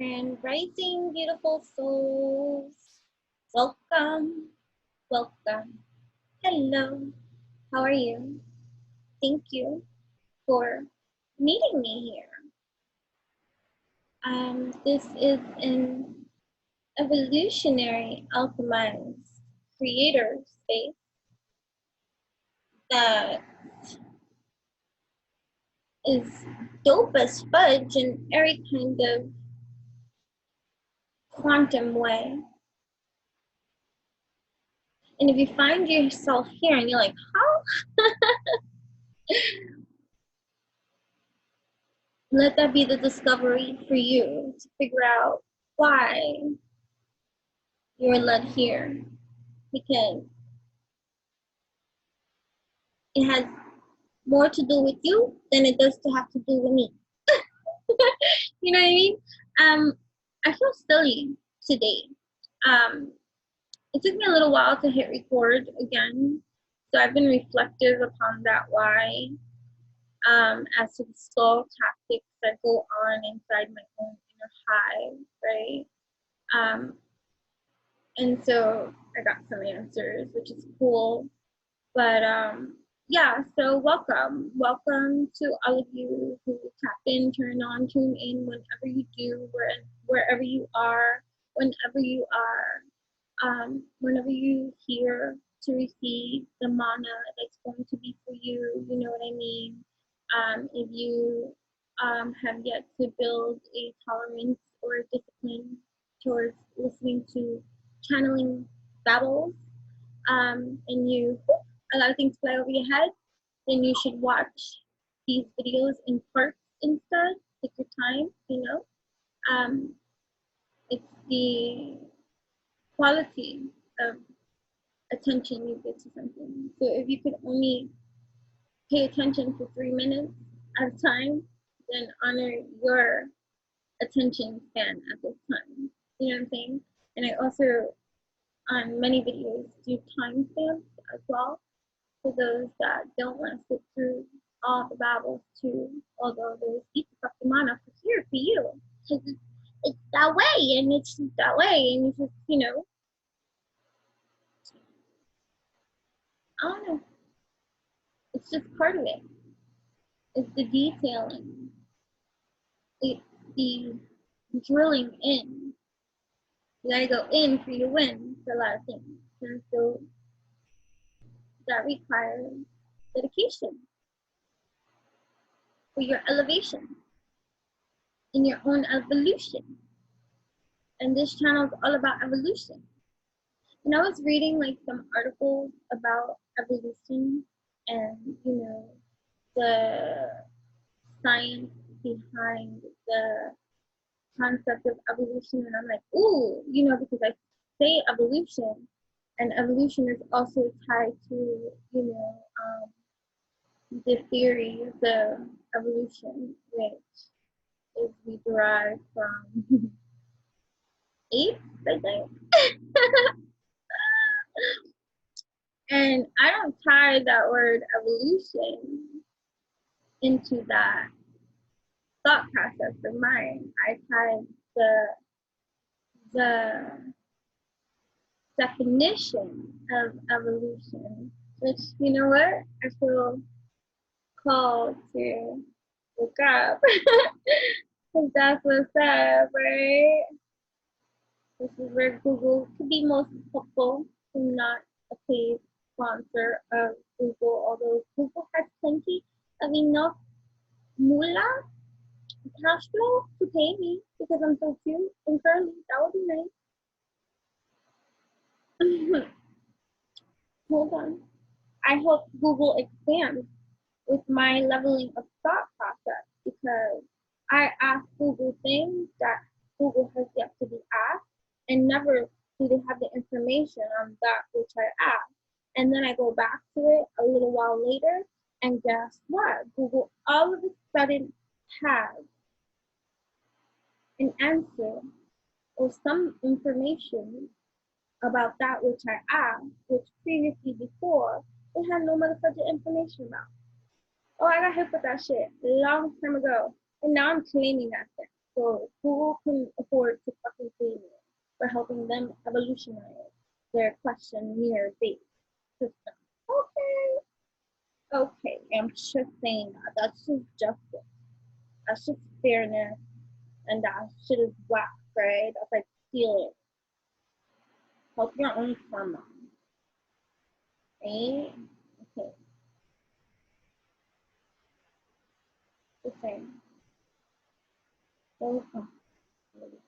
And rising, beautiful souls. Welcome, welcome. Hello, how are you? Thank you for meeting me here. This is an evolutionary alchemized creator space that is dope as fudge in every kind of quantum way. And if you find yourself here and you're like, how? Let that be the discovery for you to figure out why you're led here. Because it has more to do with you than it does to have to do with me. You know what I mean? I feel silly today. It took me a little while to hit record again. So I've been reflective upon that why. As to the skull tactics that go on inside my own inner hive, right? And so I got some answers, which is cool. But yeah, so welcome to all of you who tap in, turn on, tune in whenever you do, wherever you are, whenever you here to receive the mana that's going to be for you. You know what I mean? If you have yet to build a tolerance or a discipline towards listening to channeling babbles, and you a lot of things fly over your head, then you should watch these videos in parts instead. Take your time, you know. It's the quality of attention you give to something. So if you could only pay attention for 3 minutes at a time, then honor your attention span at this time. You know what I'm saying? And I also, on many videos, do timestamps as well for those that don't want to sit through all the babbles too, although there's each mana for here for you. Because it's that way, and it's just that way, and it's just, you know, I don't know. It's just part of it. It's the detailing. It's the drilling in. You gotta go in for you to win for a lot of things. And so that requires dedication for your elevation in your own evolution. And this channel is all about evolution. And I was reading like some articles about evolution and, you know, the science behind the concept of evolution, and I'm like, ooh, you know, because I say evolution, and evolution is also tied to, you know, the theory of the evolution, which is we derive from apes, I think. And I don't tie that word evolution into that thought process of mine. I tie the definition of evolution, which, you know what, I feel called to look up, because that's what's up, right? This is where Google could be most helpful. I'm not a paid sponsor of Google, although Google has plenty of enough moolah, cash flow to pay me because I'm so cute and curly. That would be nice. Hold on. I hope Google expands with my leveling of thought process, because I ask Google things that Google has yet to be asked, and never do they have the information on that which I asked. And then I go back to it a little while later, and guess what? Google all of a sudden has an answer or some information about that which I asked, which previously before it had no motherfucking information about. Oh, I got hit with that shit a long time ago, and now I'm claiming that thing. So who can afford to fucking pay me for helping them evolutionize their questionnaire-based system? Okay. Okay, I'm just saying that. That's just justice. That's just fairness. And that shit is whack, right? That's like stealing. Help your own karma. Right? Okay. The same. So, right.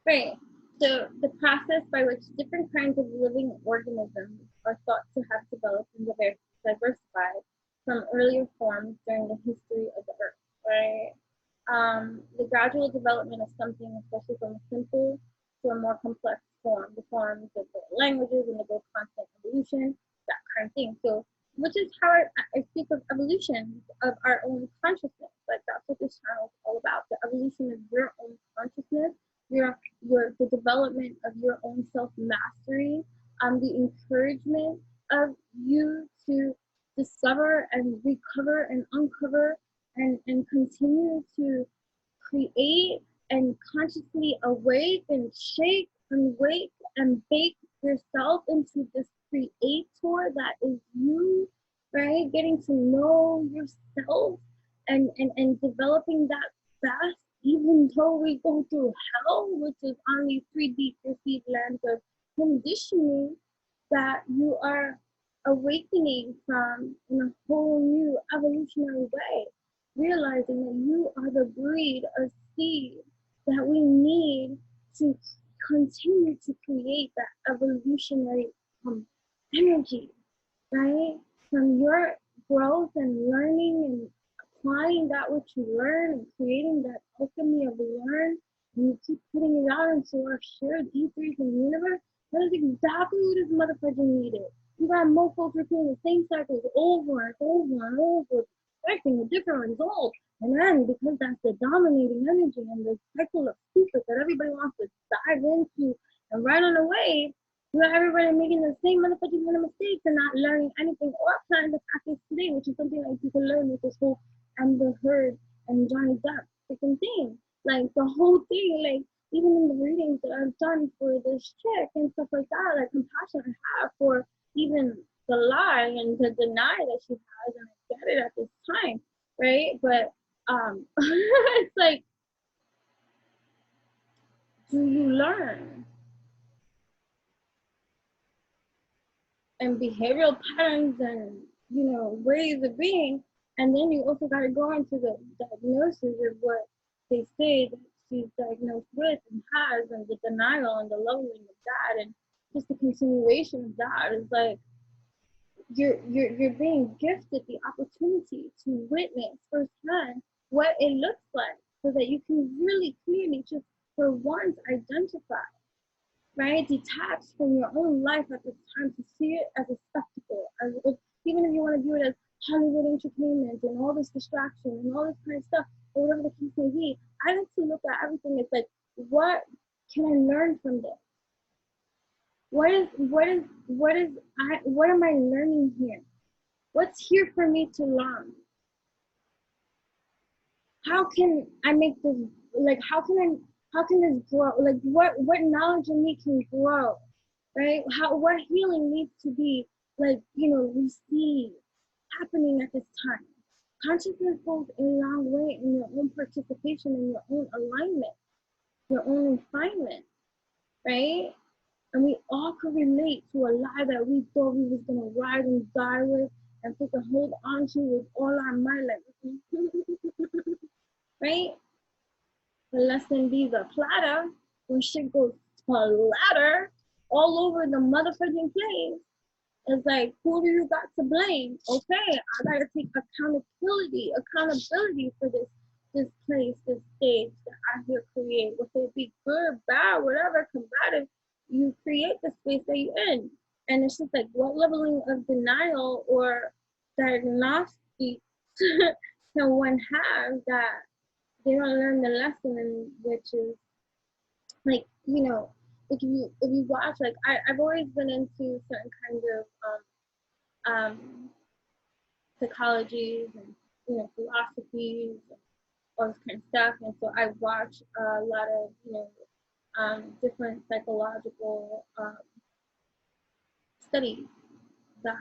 Right. So the process by which different kinds of living organisms are thought to have developed and diversified from earlier forms during the history of the Earth, right? The gradual development of something, especially from a simple to a more complex form, the forms of the languages and the go constant evolution, that kind of thing. So, which is how I speak of evolution of our own consciousness. Like that's what this channel is all about: the evolution of your own consciousness, the development of your own self mastery, the encouragement of you to discover and recover and uncover and continue to create and consciously awake and shake and wake and bake yourself into this creator that is you, right? Getting to know yourself and developing that fast, even though we go through hell, which is only 3D perceived lands of conditioning, that you are awakening from in a whole new evolutionary way, realizing that you are the breed of seed that we need to continue to create that evolutionary energy, right? From your growth and learning and applying that which you learn and creating that alchemy of learn, and you keep putting it out into our shared ethers and universe, that is exactly what this motherfucker needed. You got mofos repeating the same cycles over and over and over, expecting a different result. And then because that's the dominating energy and the cycle of secrets that everybody wants to dive into and ride on the wave, you got everybody making the same motherfucking kind of mistakes and not learning anything or applying the tactics today, which is something like you can learn with this whole Amber Heard and Johnny Depp freaking thing. Like the whole thing, like even in the readings that I've done for this chick and stuff like that, like compassion I have for even the lie and the deny that she has, and I get it at this time, right? But it's like, do you learn? And behavioral patterns and ways of being, and then you also got to go into the diagnosis of what they say that she's diagnosed with and has, and the denial and the leveling of that, and just the continuation of that is like you're being gifted the opportunity to witness firsthand what it looks like, so that you can really clearly just for once identify, right? Detached from your own life at this time to see it as a spectacle, as if, even if you want to view it as Hollywood entertainment and all this distraction and all this kind of stuff, or whatever the case may be. I like to look at everything as like, what can I learn from this? What am I learning here? What's here for me to learn? How can I make this, like, how can this grow? Like, what knowledge in me can grow, right? What healing needs to be, like, received, happening at this time. Consciousness goes a long way in your own participation, in your own alignment, your own refinement, right? And we all could relate to a lie that we thought we was gonna ride and die with and freaking hold on to with all our might, like, right? The lesson be the platter when shit goes splatter all over the motherfucking place. It's like, who do you got to blame? Okay, I gotta take accountability for this place, this stage that I here create. Whether it be good, bad, whatever, combative, you create the space that you're in. And it's just like, what leveling of denial or diagnostic can one have that they don't learn the lesson, which is like, if you watch, like I've always been into certain kinds of psychologies and philosophies and all this kind of stuff, and so I watch a lot of different psychological studies that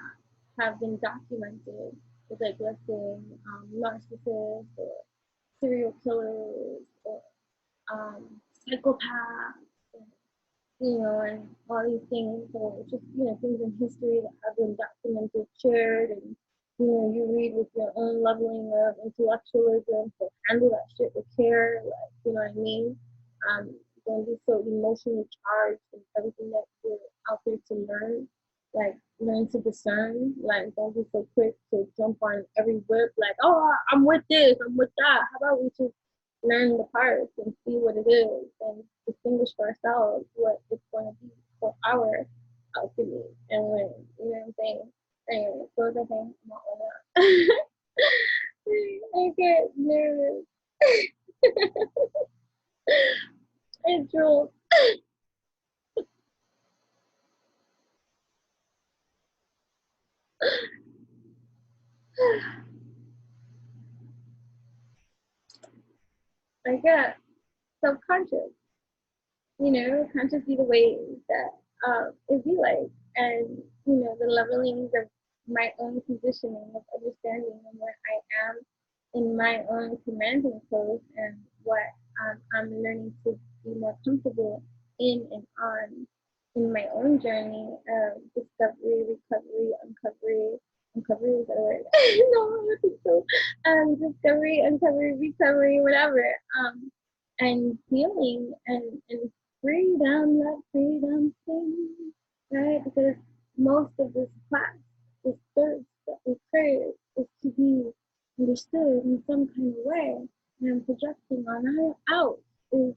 have been documented with, like, let's say, narcissists or serial killers or psychopaths, and all these things, or just, things in history that have been documented, shared, and, you read with your own leveling of intellectualism, so handle that shit with care, like, you know what I mean? Don't be so emotionally charged and everything that you're out there to learn. Like, learn to discern. Like, don't be so quick to jump on every whip, like, oh, I'm with this, I'm with that. How about we just learn the parts and see what it is and distinguish for ourselves what it's going to be for our alchemy and when, you know what I'm saying? Anyway, so the thing, I'm not on that. I get nervous. I drool. I get self-conscious, consciously the ways that it be like, and the levelings of my own positioning of understanding and where I am in my own commanding post and what I'm learning to be more comfortable in and on in my own journey of discovery, recovery, uncovery is that a word? No, I don't think so. Discovery, uncovery, recovery, whatever. And healing and freedom, that freedom thing, right? Because most of this class, this thirst that we crave, is to be understood in some kind of way, and projecting on out is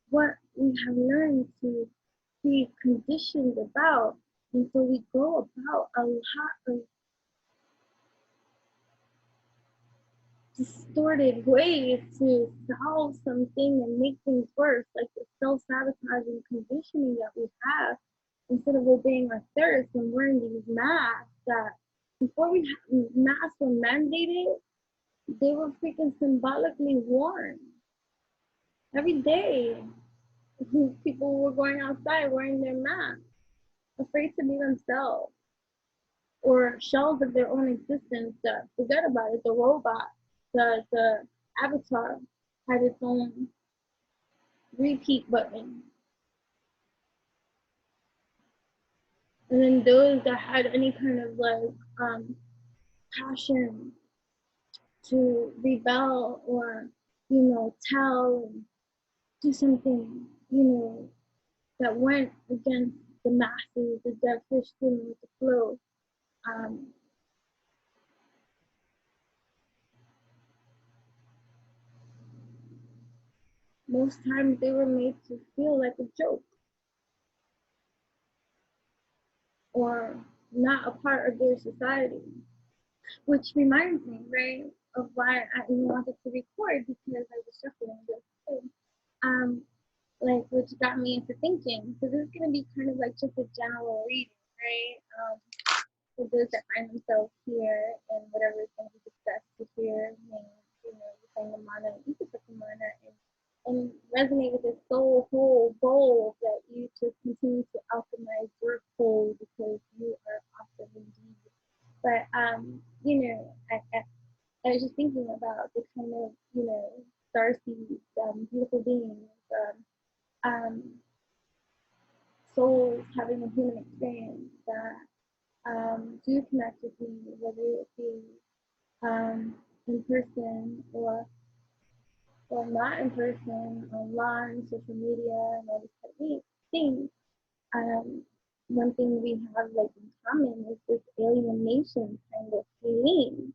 what we have learned to be conditioned about, and so we go about a lot of distorted ways to solve something and make things worse, like the self-sabotaging conditioning that we have, instead of obeying our thirst and wearing these masks that before masks were mandated, they were freaking symbolically worn every day. People were going outside wearing their masks, afraid to be themselves, or shells of their own existence that, forget about it, the robot, the avatar had its own repeat button. And then those that had any kind of like passion to rebel or, tell and do something, that went against the masses, the dead fish swimming with the flow. Most times they were made to feel like a joke or not a part of their society. Which reminds me, right, of why I wanted to record, because I was shuffling this thing. Which got me into thinking. So this is gonna be kind of like just a general reading, right? For those that find themselves here and whatever is gonna be discussed here, you find the mana, you can put the mana and resonate with this soul whole goal that you just continue to alchemize your soul, because you are awesome indeed. But I was just thinking about the kind of star seeds, beautiful beings, um, souls having a human experience that do connect with me, whether it be in person or not in person, online, social media, and all these kind of things. One thing we have like in common is this alienation kind of feeling.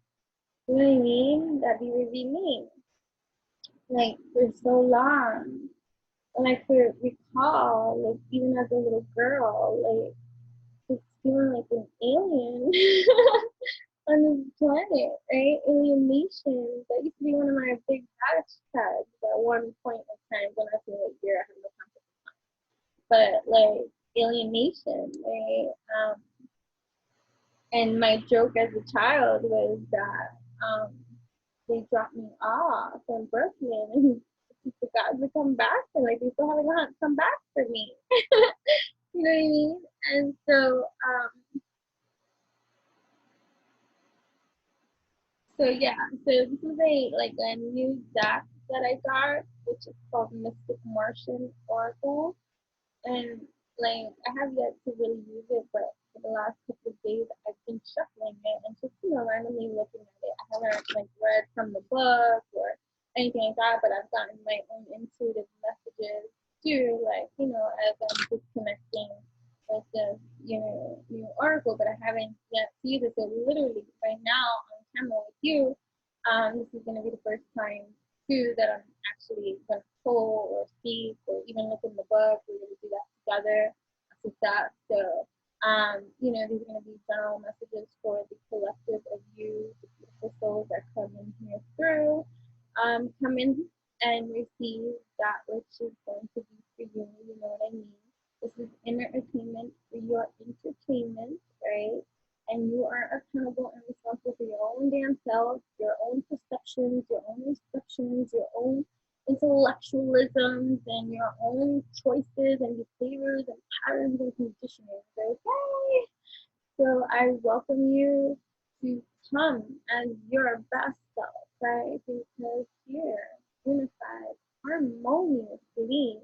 You know what I mean? That be really mean. Like, for so long. And I could recall, like, even as a little girl, like, just feeling like an alien on this planet, right? Alienation. That used to be one of my big hashtags at one point in time when I feel like, yeah, I have no concept. but like alienation, right? And my joke as a child was that they dropped me off in Brooklyn and forgot to come back, and like they still haven't come back for me. You know what I mean? And so yeah, so this is a new deck that I got, which is called Mystic Martian Oracle. And like I have yet to really use it, but for the last couple of days I've been shuffling it and just randomly looking at it. I haven't like read from the book or anything like that, but I've gotten my own intuitive messages too, like as I'm disconnecting with this new oracle, but I haven't yet seen it. So literally right now on camera with you, this is gonna be the first time too that I'm actually gonna pull or speak or even look in the book. We're gonna do that together. So these are gonna be general messages for the collective of you, the beautiful souls that come in here through. Come in and receive that which is going to be for you. You know what I mean? This is entertainment for your entertainment, right? And you are accountable and responsible for your own damn self, your own perceptions, your own instructions, your own intellectualisms, and your own choices and behaviors and patterns and conditioning. Okay? So I welcome you to come as your best self, right? Because here, unified, harmoniously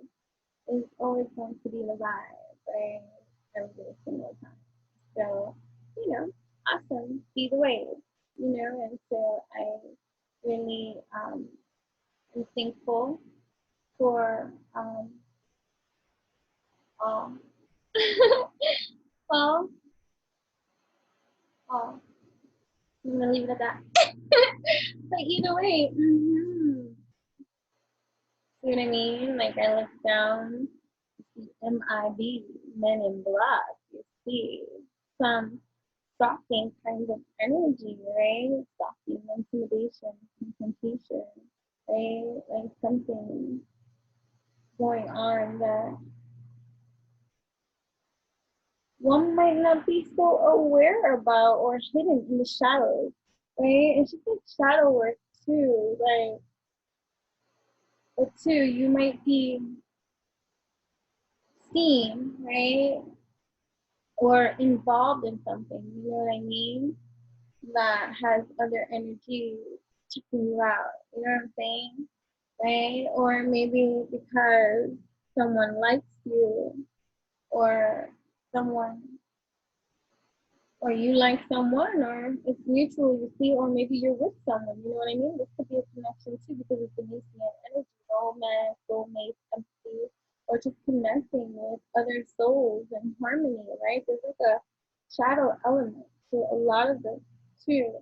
is always going to be the vibe, right? Every single time. So, awesome. Be the wave, and so I really am thankful for um well, I'm gonna leave it at that. But either way, see what I mean? Like I look down, you see MIB, Men in Black, you see some stalking kind of energy, right? Stalking, intimidation, confrontation, right? Like something going on that one might not be so aware about or hidden in the shadows, right? It's just like shadow work too, like, but too, you might be seen, right? Or involved in something, you know what I mean? That has other energy checking you out, you know what I'm saying? Right? Or maybe because someone likes you, or someone, or you like someone, or it's mutual, you see, or maybe you're with someone, you know what I mean? This could be a connection too because it's the Venusian energy, romance, soulmate, empathy, or just connecting with other souls in harmony, right? There's like a shadow element to a lot of this too.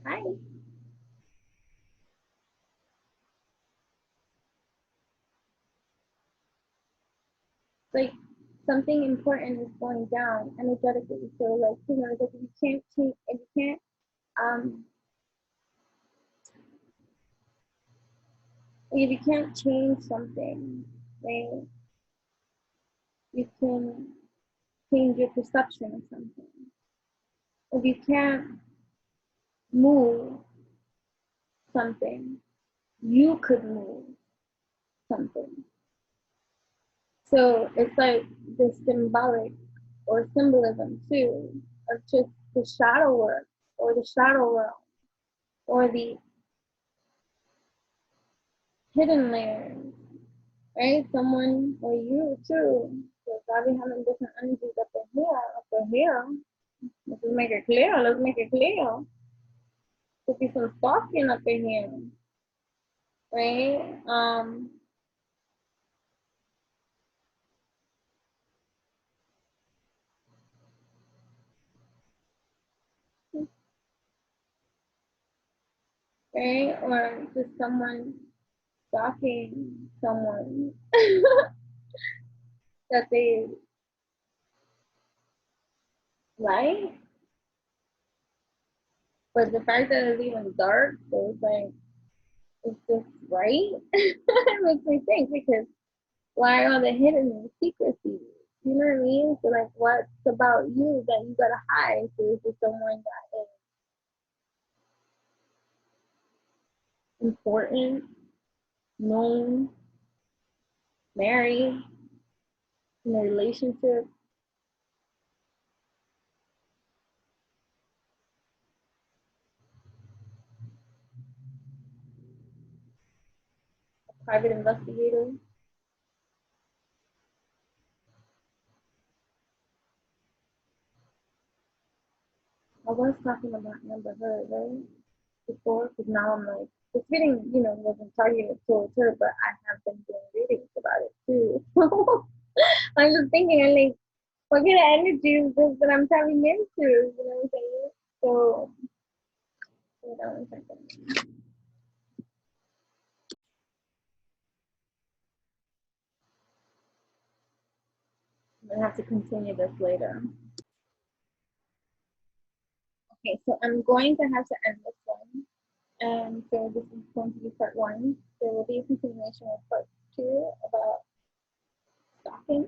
Hi. Like something important is going down energetically. So like, like if you can't change, if you can't um if you can't change something, right? You can change your perception of something. If you can't move something, you could move something. So it's like the symbolic or symbolism too of just the shadow work or the shadow realm or the hidden layers, right? Someone or you too. So probably having different energies up in here, up in here. Let's make it clear. Let's make it clear. Could be some stalking up in here, right? Right? Or just someone stalking someone that they like, But the fact that it's even dark, so it's like, is this right? It makes me think because why are the hidden secrecies? You know what I mean? So like, what's about you that you gotta hide? So is it someone that is important, known, married, in a relationship, a private investigator? I was talking about Amber Heard, right? Before, because now I'm like, this reading, wasn't targeted towards her, but I have been doing readings about it too. I'm just thinking, I'm like, what kind of energy is this that I'm tapping into? You know what I'm saying? So, one second. I'm gonna have to continue this later. Okay, so I'm going to have to end this one. So this is going to be part one. There will be a continuation of part two about stalking.